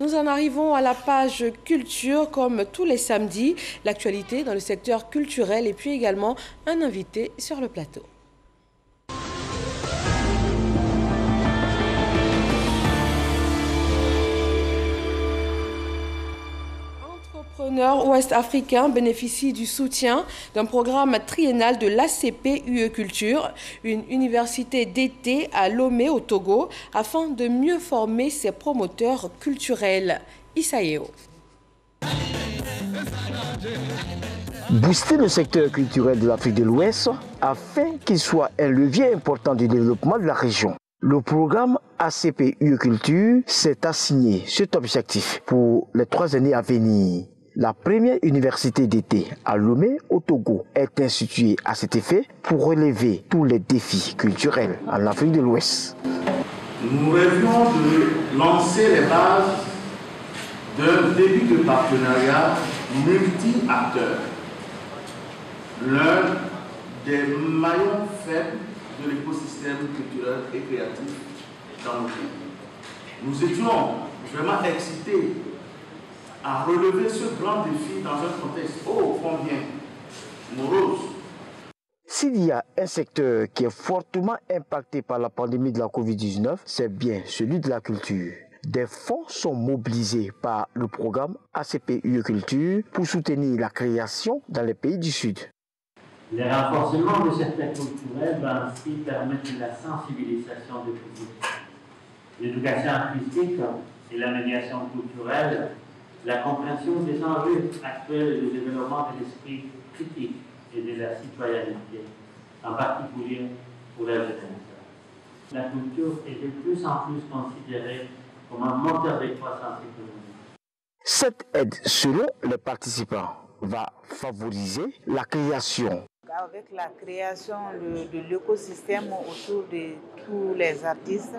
Nous en arrivons à la page culture, comme tous les samedis, l'actualité dans le secteur culturel et puis également un invité sur le plateau. Entrepreneurs ouest-africains bénéficient du soutien d'un programme triennal de l'ACP UE Culture, une université d'été à Lomé au Togo, afin de mieux former ses promoteurs culturels. Isaïo. Booster le secteur culturel de l'Afrique de l'Ouest afin qu'il soit un levier important du développement de la région. Le programme ACP UE Culture s'est assigné cet objectif pour les 3 années à venir. La première université d'été à Lomé au Togo est instituée à cet effet pour relever tous les défis culturels en Afrique de l'Ouest. Nous rêvions de lancer les bases d'un début de partenariat multi-acteurs, l'un des maillons faibles de l'écosystème culturel et créatif dans notre pays. Nous étions vraiment excités à relever ce grand défi dans un contexte ô combien morose. S'il y a un secteur qui est fortement impacté par la pandémie de la Covid-19, c'est bien celui de la culture. Des fonds sont mobilisés par le programme ACP UE Culture pour soutenir la création dans les pays du Sud. Le renforcement de cette aide culturelle va ainsi permettre la sensibilisation du public. L'éducation artistique et la médiation culturelle, la compréhension des enjeux actuels et le développement de l'esprit critique et de la citoyenneté, en particulier pour la jeunesse. La culture est de plus en plus considérée comme un moteur de croissance économique. Cette aide, selon les participants, va favoriser la création. Avec la création de l'écosystème autour de tous les artistes,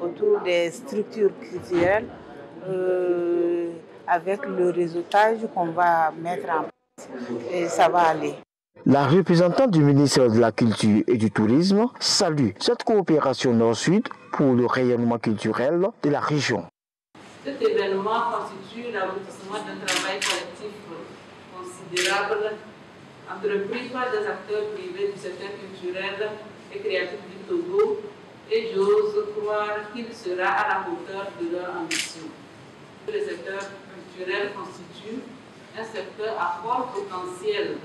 autour des structures culturelles, avec le réseautage qu'on va mettre en place, et ça va aller. La représentante du ministère de la Culture et du Tourisme salue cette coopération Nord-Sud pour le rayonnement culturel de la région. Cet événement constitue l'aboutissement d'un travail collectif considérable entrepris par des acteurs privés du secteur culturel et créatif du Togo, et j'ose croire qu'il sera à la hauteur de leur ambition. Le secteur culturel constitue un secteur à fort potentiel.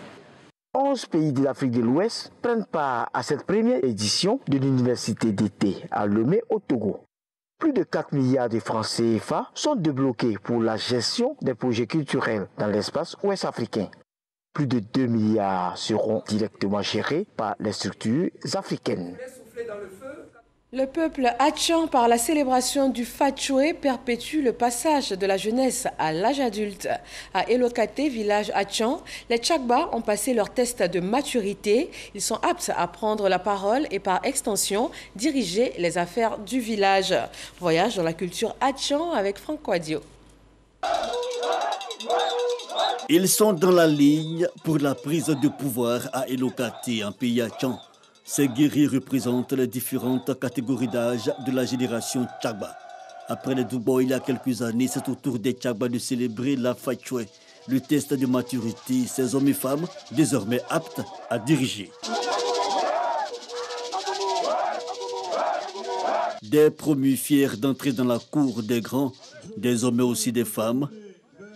11 pays de l'Afrique de l'Ouest prennent part à cette première édition de l'université d'été à Lomé au Togo. Plus de 4 milliards de francs CFA sont débloqués pour la gestion des projets culturels dans l'espace ouest africain. Plus de 2 milliards seront directement gérés par les structures africaines. Le peuple Atchan, par la célébration du Fatchoué, perpétue le passage de la jeunesse à l'âge adulte. À Elokate, village Atchan, les Tchagba ont passé leur test de maturité. Ils sont aptes à prendre la parole et par extension diriger les affaires du village. Voyage dans la culture Atchan avec Franck Quadio. Ils sont dans la ligne pour la prise de pouvoir à Elokate, un pays Atchan. Ces guerriers représentent les différentes catégories d'âge de la génération Tchagba. Après les Doubo, il y a quelques années, c'est au tour des Tchagba de célébrer la Fatchoué, le test de maturité. Ces hommes et femmes, désormais aptes à diriger. Des promus fiers d'entrer dans la cour des grands, des hommes et aussi des femmes.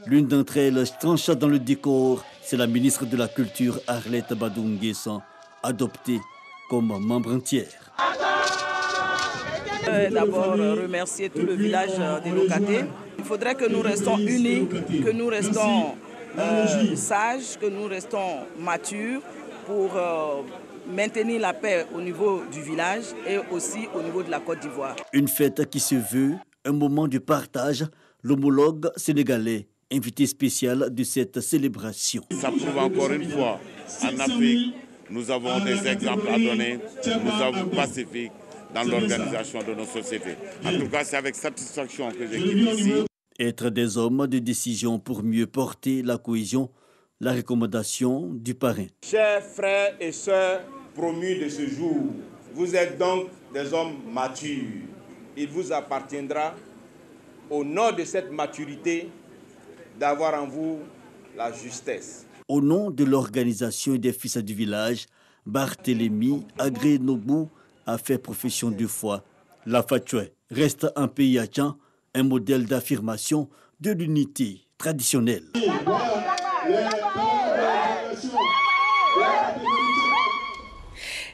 L'une d'entre elles trancha dans le décor, c'est la ministre de la Culture, Arlette Badunguessan, adoptée comme membre entière. D'abord, remercier tout le village d'Elokate. Il faudrait que nous restons unis, que nous restons sages, que nous restons matures pour maintenir la paix au niveau du village et aussi au niveau de la Côte d'Ivoire. Une fête qui se veut un moment de partage. L'homologue sénégalais, invité spécial de cette célébration. Ça prouve encore une fois, en Afrique, nous avons des exemples à donner, nous sommes pacifiques dans l'organisation de nos sociétés. En tout cas, c'est avec satisfaction que je quitte ici. Être des hommes de décision pour mieux porter la cohésion, la recommandation du parrain. Chers frères et sœurs promus de ce jour, vous êtes donc des hommes matures. Il vous appartiendra au nom de cette maturité, d'avoir en vous la justesse. Au nom de l'organisation des fils du village, Barthélemy Agré-Nobou a fait profession de foi. La Fatchoué reste un pays atchant, un modèle d'affirmation de l'unité traditionnelle.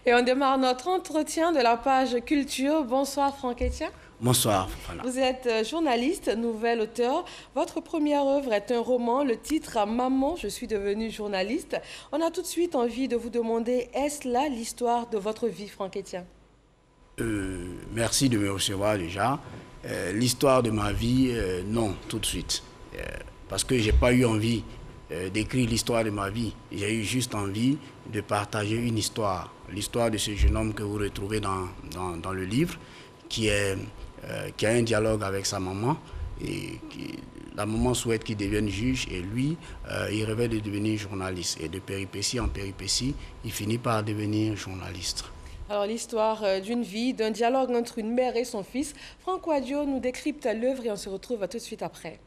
Et on démarre notre entretien de la page culture. Bonsoir Franck Etienne. Bonsoir. Vous êtes journaliste, nouvel auteur. Votre première œuvre est un roman, le titre « Maman, je suis devenue journaliste ». On a tout de suite envie de vous demander, est-ce là l'histoire de votre vie, Franck Etienne? Merci de me recevoir déjà. L'histoire de ma vie, non, tout de suite. Parce que je n'ai pas eu envie d'écrire l'histoire de ma vie. J'ai eu juste envie de partager une histoire. L'histoire de ce jeune homme que vous retrouvez dans le livre, qui a un dialogue avec sa maman. Et la maman souhaite qu'il devienne juge et lui, il rêvait de devenir journaliste. Et de péripétie en péripétie, il finit par devenir journaliste. Alors l'histoire d'une vie, d'un dialogue entre une mère et son fils. Franck Ouadio nous décrypte l'œuvre et on se retrouve tout de suite après.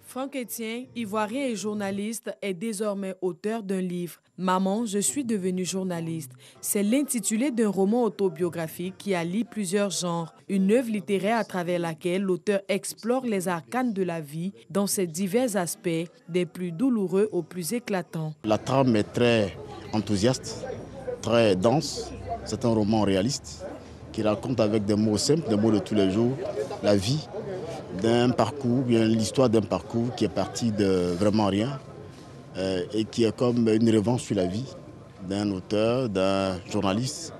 Franck Etienne, ivoirien et journaliste, est désormais auteur d'un livre. « Maman, je suis devenue journaliste ». C'est l'intitulé d'un roman autobiographique qui allie plusieurs genres. Une œuvre littéraire à travers laquelle l'auteur explore les arcanes de la vie dans ses divers aspects, des plus douloureux aux plus éclatants. La trame est très enthousiaste, très dense. C'est un roman réaliste qui raconte avec des mots simples, des mots de tous les jours, la vie d'un parcours, bien l'histoire d'un parcours qui est parti de vraiment rien et qui est comme une revanche sur la vie d'un auteur, d'un journaliste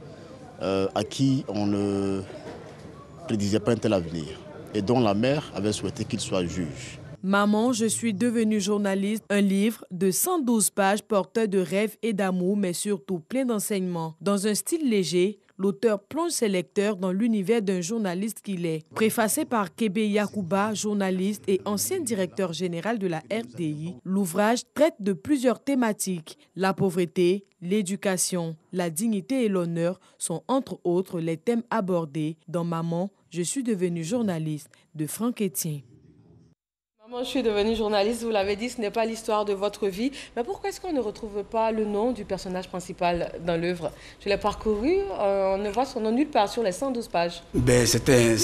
à qui on ne prédisait pas un tel avenir et dont la mère avait souhaité qu'il soit juge. Maman, je suis devenue journaliste, un livre de 112 pages porteur de rêves et d'amour, mais surtout plein d'enseignements. Dans un style léger, l'auteur plonge ses lecteurs dans l'univers d'un journaliste qu'il est. Préfacé par Kébé Yakouba, journaliste et ancien directeur général de la RDI, l'ouvrage traite de plusieurs thématiques. La pauvreté, l'éducation, la dignité et l'honneur sont entre autres les thèmes abordés dans Maman, je suis devenue journaliste de Franck Etienne. Maman, je suis devenue journaliste, vous l'avez dit, ce n'est pas l'histoire de votre vie. Mais pourquoi est-ce qu'on ne retrouve pas le nom du personnage principal dans l'œuvre? Je l'ai parcouru, on ne voit son nom nulle part sur les 112 pages. C'est un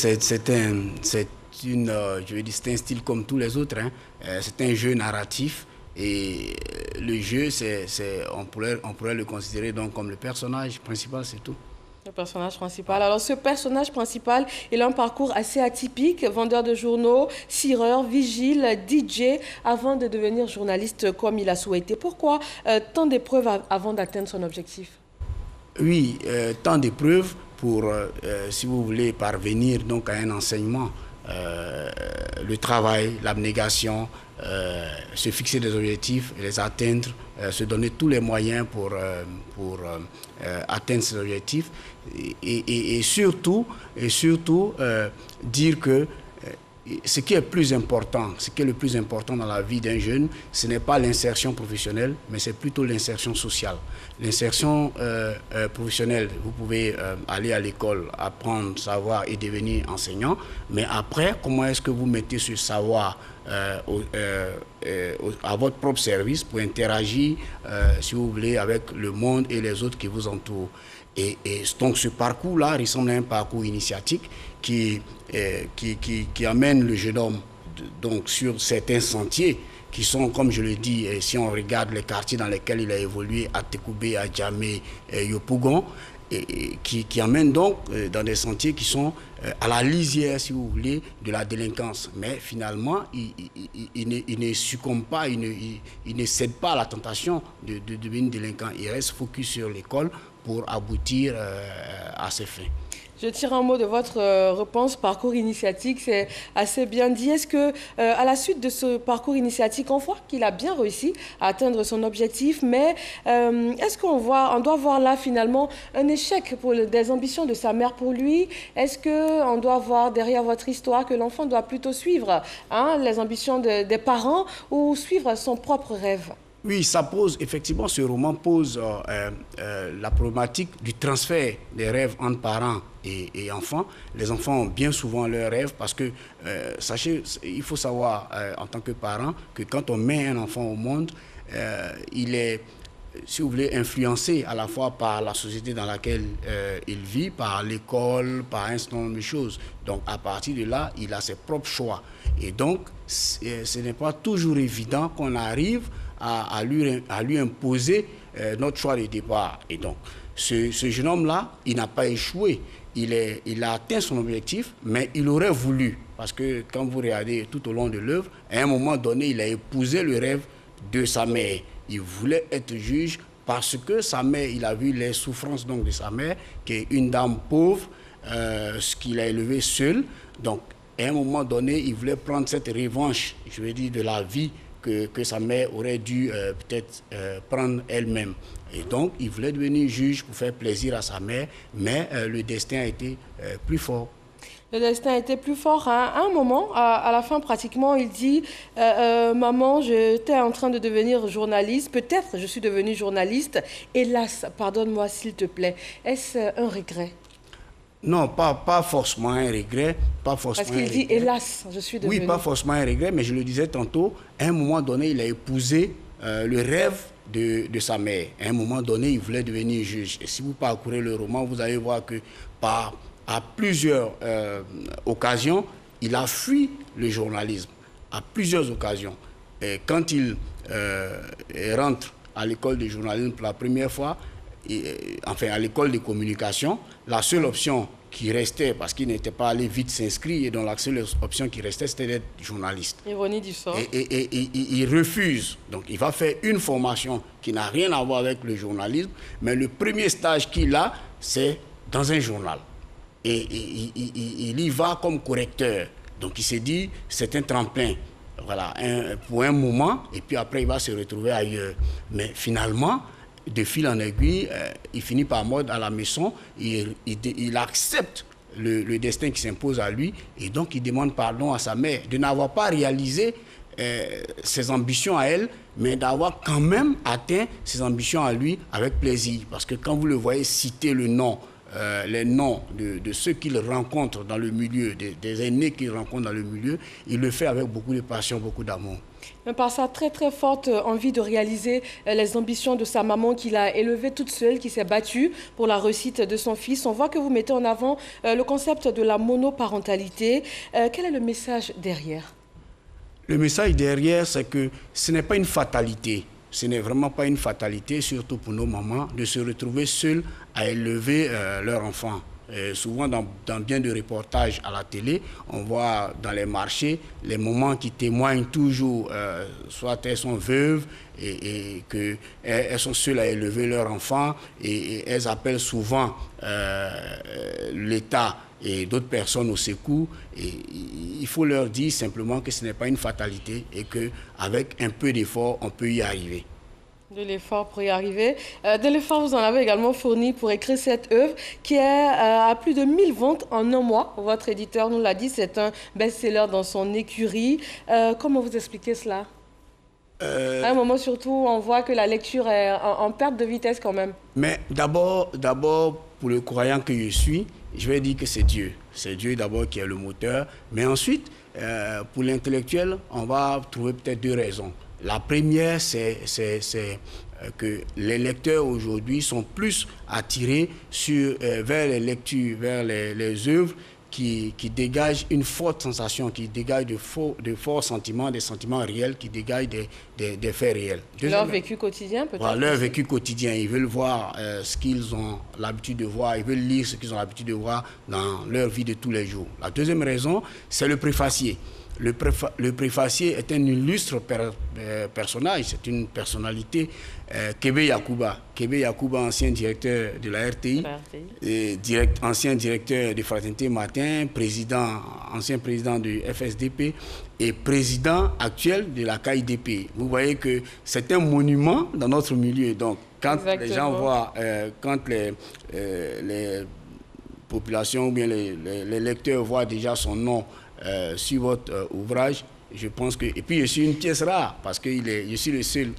style comme tous les autres. Hein. C'est un jeu narratif. Et le jeu, on pourrait le considérer donc comme le personnage principal, c'est tout. Le personnage principal. Alors, ce personnage principal, il a un parcours assez atypique, vendeur de journaux, cireur, vigile, DJ, avant de devenir journaliste comme il a souhaité. Pourquoi tant d'épreuves avant d'atteindre son objectif? Oui, tant d'épreuves pour, si vous voulez, parvenir donc à un enseignement. Le travail, l'abnégation, se fixer des objectifs, les atteindre, se donner tous les moyens pour atteindre ces objectifs et surtout dire que ce qui est le plus important dans la vie d'un jeune, ce n'est pas l'insertion professionnelle, mais c'est plutôt l'insertion sociale. L'insertion professionnelle, vous pouvez aller à l'école, apprendre, savoir et devenir enseignant, mais après, comment est-ce que vous mettez ce savoir à votre propre service pour interagir, si vous voulez, avec le monde et les autres qui vous entourent. Et donc ce parcours-là ressemble à un parcours initiatique qui amène le jeune homme donc, sur certains sentiers qui sont, comme je le dis, si on regarde les quartiers dans lesquels il a évolué, à Tekoubé, à Djamé, Yopougon, et qui amènent donc dans des sentiers qui sont à la lisière, si vous voulez, de la délinquance. Mais finalement, il ne succombe pas, il ne cède pas à la tentation de devenir délinquant. Il reste focus sur l'école pour aboutir à ses fins. Je tire un mot de votre réponse, parcours initiatique, c'est assez bien dit. Est-ce que, à la suite de ce parcours initiatique, on voit qu'il a bien réussi à atteindre son objectif, mais est-ce qu'on doit voir là finalement un échec pour des ambitions de sa mère pour lui? Est-ce qu'on doit voir derrière votre histoire que l'enfant doit plutôt suivre les ambitions des parents ou suivre son propre rêve? Oui, ça pose, effectivement, ce roman pose la problématique du transfert des rêves entre parents et enfants. Les enfants ont bien souvent leurs rêves parce que, sachez, il faut savoir en tant que parent que quand on met un enfant au monde, il est, si vous voulez, influencé à la fois par la société dans laquelle il vit, par l'école, par un certain nombre de choses. Donc, à partir de là, il a ses propres choix. Et donc, ce n'est pas toujours évident qu'on arrive à lui imposer notre choix de départ. Et donc, ce jeune homme-là, il n'a pas échoué. Il a atteint son objectif, mais il aurait voulu. Parce que quand vous regardez tout au long de l'œuvre, à un moment donné, il a épousé le rêve de sa mère. Il voulait être juge parce que sa mère, il a vu les souffrances donc, de sa mère, qui est une dame pauvre, ce qu'il a élevé seul. Donc, à un moment donné, il voulait prendre cette revanche, je veux dire, de la vie que sa mère aurait dû peut-être prendre elle-même. Et donc, il voulait devenir juge pour faire plaisir à sa mère, mais le destin a été plus fort. Le destin a été plus fort. À un moment, à la fin pratiquement, il dit « Maman, j'étais en train de devenir journaliste. Peut-être je suis devenu journaliste. Hélas, pardonne-moi s'il te plaît. » Est-ce un regret? Non, pas forcément un regret. Pas forcément parce qu'il dit « Hélas, je suis devenu... » Oui, pas forcément un regret, mais je le disais tantôt, à un moment donné, il a épousé le rêve de sa mère. À un moment donné, il voulait devenir juge. Et si vous parcourez le roman, vous allez voir que à plusieurs occasions, il a fui le journalisme. À plusieurs occasions. Et quand il rentre à l'école de journalisme pour la première fois, enfin à l'école de communication, la seule option qui restait, parce qu'il n'était pas allé vite s'inscrire, et donc la seule option qui restait, c'était d'être journaliste. Ironie du sort. Et il refuse. Donc il va faire une formation qui n'a rien à voir avec le journalisme, mais le premier stage qu'il a, c'est dans un journal. Et il y va comme correcteur. Donc il s'est dit, c'est un tremplin. Voilà, pour un moment, et puis après il va se retrouver ailleurs. Mais finalement, de fil en aiguille, il finit par mordre à la maison, il accepte le destin qui s'impose à lui, et donc il demande pardon à sa mère de n'avoir pas réalisé ses ambitions à elle, mais d'avoir quand même atteint ses ambitions à lui avec plaisir. Parce que quand vous le voyez citer les noms de ceux qu'il rencontre dans le milieu, des aînés qu'il rencontre dans le milieu, il le fait avec beaucoup de passion, beaucoup d'amour. Mais par sa très très forte envie de réaliser les ambitions de sa maman qu'il a élevée toute seule, qui s'est battue pour la réussite de son fils, on voit que vous mettez en avant le concept de la monoparentalité. Quel est le message derrière? Le message derrière, c'est que ce n'est pas une fatalité. Ce n'est vraiment pas une fatalité, surtout pour nos mamans, de se retrouver seules à élever leurs enfants. Souvent, dans bien de reportages à la télé, on voit dans les marchés les mamans qui témoignent toujours, soit elles sont veuves et qu'elles sont seules à élever leurs enfants et elles appellent souvent l'État et d'autres personnes au secours. Et il faut leur dire simplement que ce n'est pas une fatalité et qu'avec un peu d'effort, on peut y arriver. De l'effort pour y arriver. De l'effort, vous en avez également fourni pour écrire cette œuvre qui est à plus de 1000 ventes en un mois. Votre éditeur nous l'a dit, c'est un best-seller dans son écurie. Comment vous expliquez cela? À un moment surtout, on voit que la lecture est en perte de vitesse quand même. Mais d'abord, pour le croyant que je suis, je vais dire que c'est Dieu. C'est Dieu d'abord qui est le moteur. Mais ensuite, pour l'intellectuel, on va trouver peut-être deux raisons. La première, c'est que les lecteurs aujourd'hui sont plus attirés vers les lectures, vers les œuvres qui dégagent une forte sensation, qui dégagent de forts sentiments, des sentiments réels, qui dégagent des faits réels. Leur vécu quotidien peut-être? Voilà, leur vécu quotidien. Ils veulent voir ce qu'ils ont l'habitude de voir, ils veulent lire ce qu'ils ont l'habitude de voir dans leur vie de tous les jours. La deuxième raison, c'est le préfacier. Le préfacier est un illustre personnage, c'est une personnalité, Kébé Yacouba. Kébé Yacouba, ancien directeur de la RTI, ancien directeur de Fraternité Matin, ancien président du FSDP et président actuel de la KIDP. Vous voyez que c'est un monument dans notre milieu. Donc, quand les gens voient, quand les populations ou bien les lecteurs voient déjà son nom sur votre ouvrage, je pense que... Et puis je suis une pièce rare parce que je suis le seul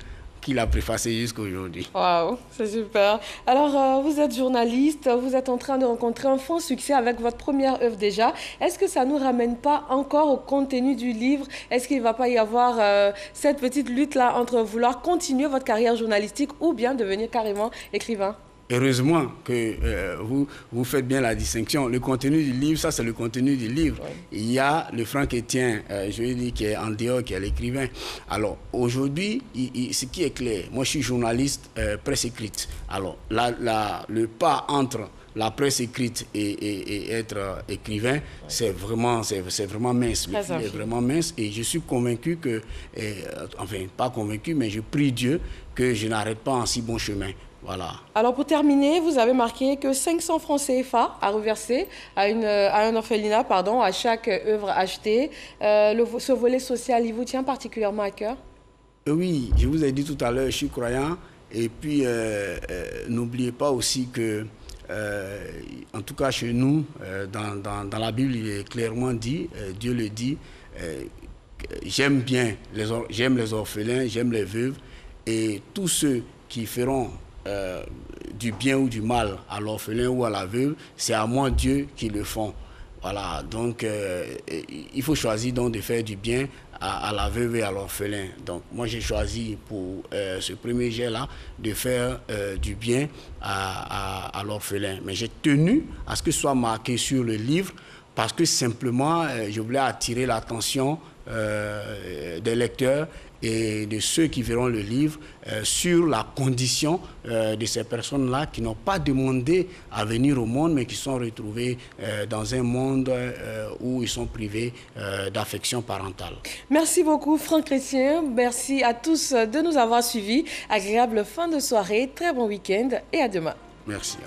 qui l'a préfacé jusqu'à aujourd'hui. Waouh, c'est super. Alors, vous êtes journaliste, vous êtes en train de rencontrer un franc succès avec votre première œuvre déjà. Est-ce que ça ne nous ramène pas encore au contenu du livre? Est-ce qu'il ne va pas y avoir cette petite lutte-là entre vouloir continuer votre carrière journalistique ou bien devenir carrément écrivain? Heureusement que vous faites bien la distinction. Le contenu du livre, ça c'est le contenu du livre. Ouais. Il y a le Franck Etienne, je vais dire, qui est en dehors, qui est l'écrivain. Alors aujourd'hui, ce qui est clair, moi je suis journaliste presse écrite. Alors le pas entre la presse écrite et être écrivain, c'est vraiment mince. Le fil est vraiment mince et je suis convaincu que, enfin pas convaincu, mais je prie Dieu que je n'arrête pas en si bon chemin. Voilà. Alors pour terminer, vous avez marqué que 500 francs CFA à reverser à un orphelinat, à chaque œuvre achetée. Ce volet social, il vous tient particulièrement à cœur? Oui, je vous ai dit tout à l'heure, je suis croyant. Et puis, n'oubliez pas aussi que, en tout cas chez nous, dans la Bible, il est clairement dit, Dieu le dit, j'aime les orphelins, j'aime les veuves, et tous ceux qui feront du bien ou du mal à l'orphelin ou à la veuve, c'est à moi Dieu qui le font. Voilà, donc il faut choisir donc de faire du bien à la veuve et à l'orphelin. Donc moi j'ai choisi pour ce premier jet-là de faire du bien à l'orphelin. Mais j'ai tenu à ce que ce soit marqué sur le livre parce que simplement je voulais attirer l'attention des lecteurs et de ceux qui verront le livre sur la condition de ces personnes-là qui n'ont pas demandé à venir au monde, mais qui sont retrouvées dans un monde où ils sont privés d'affection parentale. Merci beaucoup Franck Chrétien, merci à tous de nous avoir suivis. Agréable fin de soirée, très bon week-end et à demain. Merci.